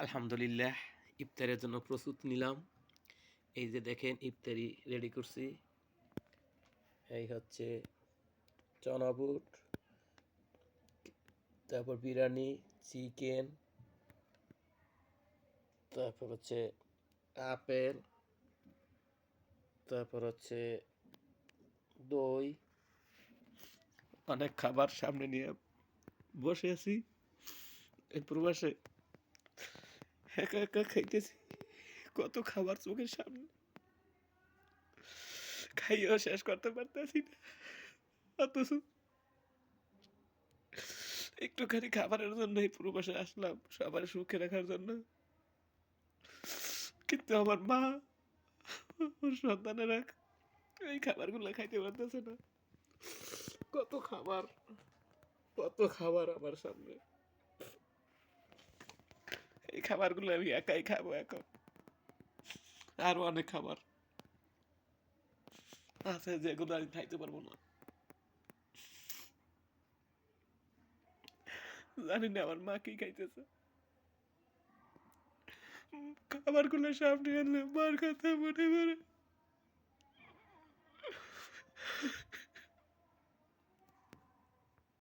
আলহামদুলিল্লাহ, ইফতারের জন্য প্রস্তুত নিলাম। এই যে দেখেন ইফতারি রেডি করছি। এই হচ্ছে চনা বুট, তারপর বিরিয়ানি, চিকেন, তারপর হচ্ছে আপেল, তারপর হচ্ছে দই, অনেক খাবার সামনে নিয়ে বসে আছি। এই প্রবাসে একা একা খাইতেছি, কত খাবার চোখের সামনে, খাইয়েও শেষ করতে পারতেছি না। অথচ একটুখানি খাবারের জন্য এই প্রবাসে আসলাম, সবার সুখে রাখার জন্য। কিন্তু আমার মা, ওর সন্তানেরা এই খাবারগুলো খাইতে পারতেছে না। কত খাবার, কত খাবার আমার সামনে। এই খাবারগুলো আমি একাই খাবো এখন। আরো অনেক খাবার আছে যেগুলো আমি খাইতে পারবো না। জানি না আমার মা কি খাইতেছে। খাবারগুলো সামনে আনলে মার কথা মনে পড়ে।